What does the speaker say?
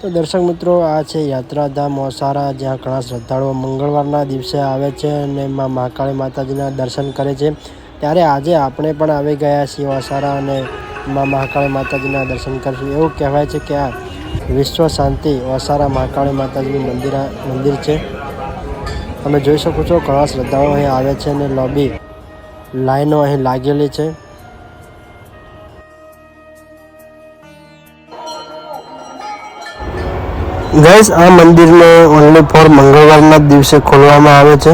તો દર્શક મિત્રો, આ છે યાત્રાધામ ઓસારા, જ્યાં ઘણા શ્રદ્ધાળુઓ મંગળવારના દિવસે આવે છે અને માં મહાકાળી માતાજીના દર્શન કરે છે. ત્યારે આજે આપણે પણ આવી ગયા છીએ ઓસારા અને માં મહાકાળી માતાજીના દર્શન કરીશું. એવું કહેવાય છે કે આ વિશ્વ શાંતિ ઓસારા મહાકાળી માતાજીનું મંદિર છે. તમે જોઈ શકો છો ઘણા શ્રદ્ધાળુઓ અહીં આવે છે અને લોબી લાઈનો અહીં લાગેલી છે. ગાઈસ, આ મંદિરને ઓનલી ફોર મંગળવારના જ દિવસે ખોલવામાં આવે છે.